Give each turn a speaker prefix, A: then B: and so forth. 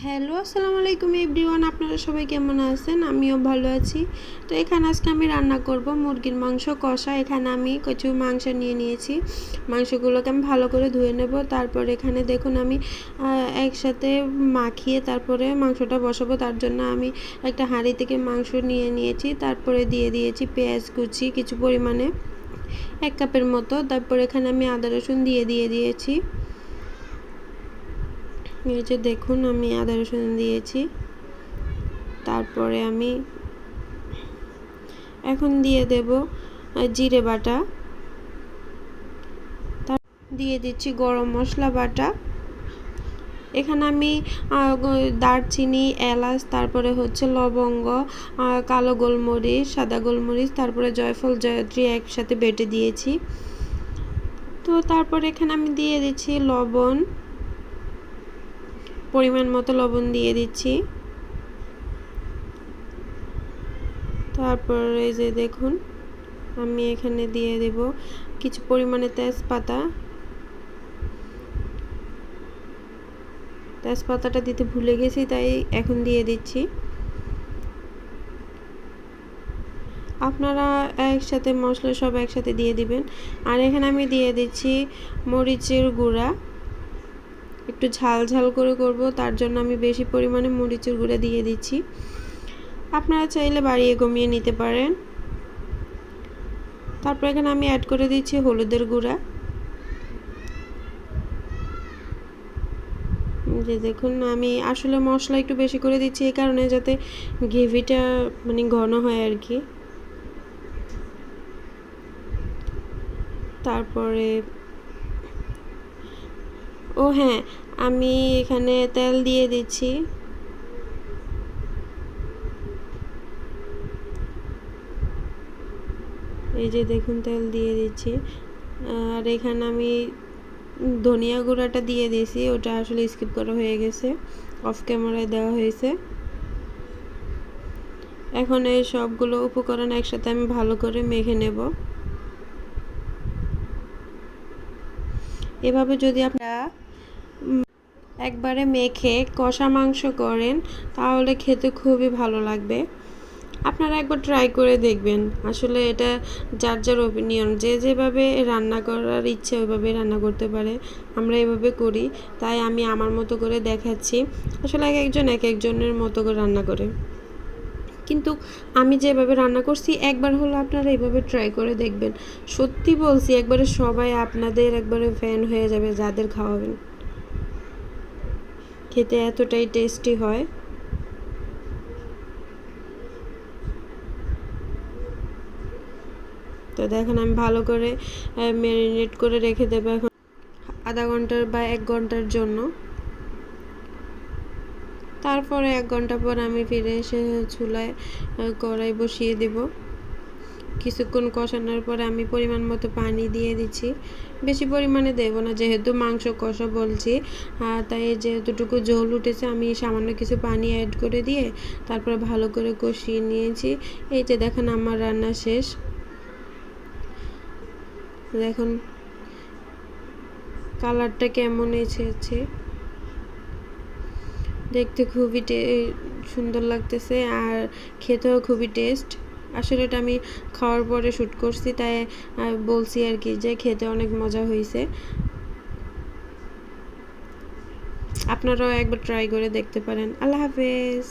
A: Hello, আসসালামু আলাইকুম everyone. আপনারা সবাই কেমন আছেন? আমিও ভালো আছি। তো এখানে আজকে আমি রান্না করব মুরগির মাংস কষা। এখানে আমি কিছু মাংস নিয়ে নিয়েছি। মাংসগুলোকে আমি ভালো করে ধুয়ে নেব। তারপর এখানে দেখুন আমি একসাথে মাখিয়ে তারপরে মাংসটা বসাবো। তার জন্য আমি একটা হাঁড়ি থেকে মাংস নিয়ে নিয়েছি। তারপরে দিয়ে দিয়েছি পেঁয়াজ কুচি কিছু পরিমাণে, 1 কাপের মতো। তারপর এখানে আমি আদা রসুন দিয়ে দিয়েছি। এই যে দেখুন আমি আদা রসুন দিয়েছি। তারপরে আমি এখন দিয়ে দেব জিরে বাটা, দিয়ে দিচ্ছি গরম মশলা বাটা। এখানে আমি দারচিনি, এলাচ, তারপরে হচ্ছে লবঙ্গ, কালো গোলমরিচ, সাদা গোলমরিচ, তারপরে জয়ফল জয়ত্রী একসাথে বেটে দিয়েছি। তো তারপরে এখানে আমি দিয়ে দিচ্ছি লবণ, পরিমাণ মতো লবণ দিয়ে দিচ্ছি। তারপর এই যে দেখুন আমি এখানে দিয়ে দেব কিছু পরিমাণে তেজপাতাটা দিতে ভুলে গেছি, তাই এখন দিয়ে দিচ্ছি। আপনারা একসাথে মশলা সব একসাথে দিয়ে দিবেন। আর এখানে আমি দিয়ে দিচ্ছি মরিচের গুঁড়া। একটু ঝাল ঝাল করে করব, তার জন্য আমি বেশি পরিমাণে মরিচের গুঁড়া দিয়ে দিচ্ছি। আপনারা চাইলে বাড়িয়ে কমিয়ে নিতে পারেন। তারপর এখানে আমি অ্যাড করে দিচ্ছি হলুদের গুঁড়া। যে দেখুন আমি আসলে মশলা একটু বেশি করে দিচ্ছি এই কারণে যাতে গ্রেভিটা মানে ঘন হয় আর কি। তারপরে হ্যাঁ, আমি এখানে তেল দিয়ে দিচ্ছি। এই যে দেখুন তেল দিয়ে দিচ্ছি। আর এখানে আমি ধনিয়া গুঁড়াটা দিয়ে দিয়েছি, ওটা আসলে স্কিপ করা হয়ে গেছে, অফ ক্যামেরায় দেওয়া হয়েছে। এখন এই সবগুলো উপকরণ একসাথে আমি ভালো করে মেখে নেব। এভাবে যদি আপনারা একবারে মেখে কষা মাংস করেন তাহলে খেতে খুবই ভালো লাগবে। আপনারা একবার ট্রাই করে দেখবেন। আসলে এটা যার যার ওপিনিয়ন, যে যেভাবে রান্না করার ইচ্ছে ওইভাবে রান্না করতে পারে। আমরা এভাবে করি, তাই আমি আমার মতো করে দেখাচ্ছি। আসলে এক একজন এক একজনের মতো করে রান্না করে, কিন্তু আমি যেভাবে রান্না করছি একবার হলো আপনারা এইভাবে ট্রাই করে দেখবেন। সত্যি বলছি, একবারে সবাই আপনাদের একবারে ফ্যান হয়ে যাবে যাদের খাওয়াবেন। খেতে এতটাই টেস্টি হয়। তো দেখেন আমি ভালো করে ম্যারিনেট করে রেখে দেবো এখন আধা ঘন্টার বা 1 ঘন্টার জন্য। তারপরে 1 ঘন্টা পর আমি ফিরে এসে চুলায় কড়াই বসিয়ে দেব। কিছুক্ষণ কষানোর পরে আমি পরিমাণ মতো পানি দিয়ে দিচ্ছি। বেশি পরিমাণে দেব না, যেহেতু মাংস কষা বলছি, তাই যেহেতুটুকু ঝোল উঠেছে আমি সামান্য কিছু পানি অ্যাড করে দিয়ে তারপরে ভালো করে কষিয়ে নিয়েছি। এই যে দেখেন আমার রান্না শেষ। দেখুন কালারটা কেমন এসেছে, দেখতে খুবই সুন্দর লাগতেছে আর খেতেও খুবই টেস্ট। আসলে এটা আমি খাওয়ার পরে শ্যুট করছি, তাই বলছি আর কি যে খেতে অনেক মজা হয়েছে। আপনারাও একবার ট্রাই করে দেখতে পারেন। আল্লাহ হাফেজ।